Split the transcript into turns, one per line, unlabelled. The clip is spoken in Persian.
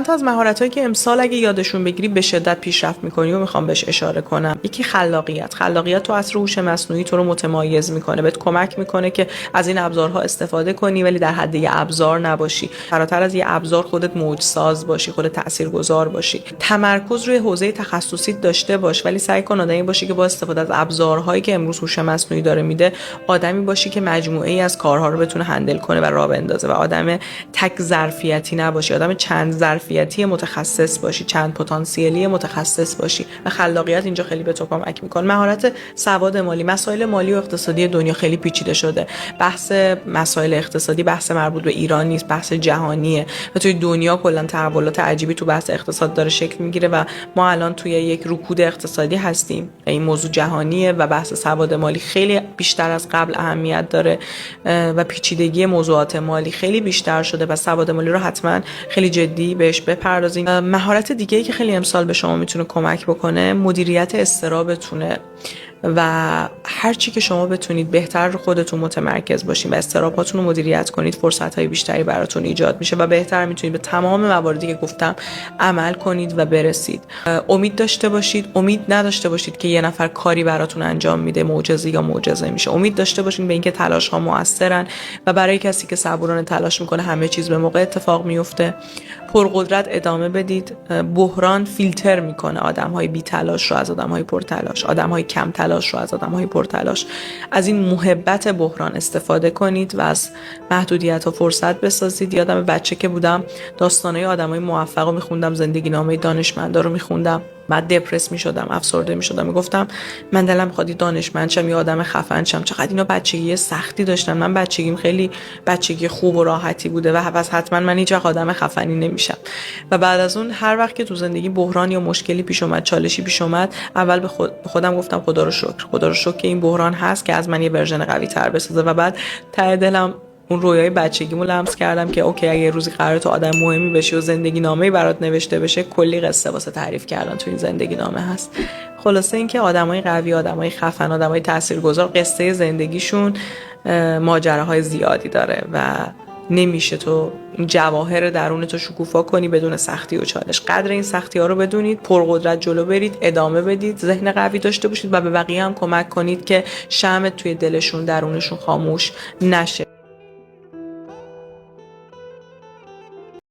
تا از مهارتایی که امسال اگه یادشون بگیری به شدت پیشرفت می‌کنی و میخوام بهش اشاره کنم. یکی خلاقیت تو عصر هوش مصنوعی تو رو متمایز میکنه، بهت کمک میکنه که از این ابزارها استفاده کنی ولی در حد یه ابزار نباشی، فراتر از یه ابزار خودت موج ساز باشی، خودت تاثیرگذار باشی. تمرکز روی حوزه تخصصی داشته باش ولی سعی کن آدمی باشی که با استفاده از ابزارهایی که امروز هوش مصنوعی داره میده آدمی باشی که مجموعه‌ای از کارها رو بتونه هندل کنه و راه بندازه و آدم تک ظرفیتی نباشی، آدم چند ظرفیتی متخصص باشی، چند پتانسیلی متخصص باشی و خلاقیت اینجا خیلی به تو کمک میکنه. مهارت سواد مالی. مسائل مالی و اقتصادی دنیا خیلی پیچیده شده. بحث مسائل اقتصادی بحث مربوط به ایران نیست، بحث جهانیه و توی دنیا کلا تحولات عجیبی تو بحث اقتصاد داره شکل میگیره و ما الان توی یک رکود اقتصادی هستیم. این موضوع جهانیه و بحث سواد مالی خیلی بیشتر از قبل اهمیت داره و پیچیدگی موضوعات مالی خیلی بیشتر شده و سواد مالی رو حتما خیلی جدی بهش بپردازین. مهارت دیگه‌ای که خیلی امسال به شما میتونه کمک بکنه مدیریت اضطرابتونه و هر چی که شما بتونید بهتر رو خودتون متمرکز باشین و اضطراباتون رو مدیریت کنید فرصت‌های بیشتری براتون ایجاد میشه و بهتر میتونید به تمام مواردی که گفتم عمل کنید و برسید. امید داشته باشید، امید نداشته باشید که یه نفر کاری براتون انجام میده معجزه یا معجزه میشه. امید داشته باشین به اینکه تلاش‌ها موثرن و برای کسی که صبورانه تلاش میکنه همه چیز به موقع اتفاق میفته. پرقدرت ادامه بدید. بحران فیلتر میکنه آدم‌های بی تلاش رو از آدم‌های پرتلاش، آدم‌های کم تلاش رو از آدم‌های پرتلاش. از این محبت بحران استفاده کنید و از محدودیت‌ها فرصت بسازید. یادم بچه که بودم داستان‌های آدم‌های موفق رو می‌خوندم، زندگی نامه دانشمندا رو می‌خوندم، بعد دپرس می‌شدم، افسرده می‌شدم، میگفتم من دلم می‌خواد دانشمند شم یا آدم خفن شم. چقدر اینا بچگی سختی داشتن. من بچگیم خیلی بچگی خوب و راحتی بوده و پس حتما من هیچ وقت آدم خفنی نمیشم. و بعد از اون هر وقت که تو زندگی بحران یا مشکلی پیش اومد، چالشی پیش اومد، اول به خودم گفتم خدا رو شکر که این بحران هست که از من یه ورژن قوی تر بسازه و بعد ته دلم اون رویای بچگیمو لمس کردم که اوکی اگه روزی قراره تو آدم مهمی بشی و زندگی نامه‌ای برات نوشته بشه کلی قصه واسه تعریف کردن تو این زندگی نامه هست. خلاصه اینکه آدمای قوی، آدمای خفن، آدمای تاثیرگذار قصه زندگیشون ماجراهای زیادی داره و نمیشه تو جواهر درونتو شکوفا کنی بدون سختی و چالش. قدر این سختی ها رو بدونید، پرقدرت جلو برید، ادامه بدید، ذهن قوی داشته باشید و به بقیه هم کمک کنید که شمع توی دلشون درونشون خاموش نشه.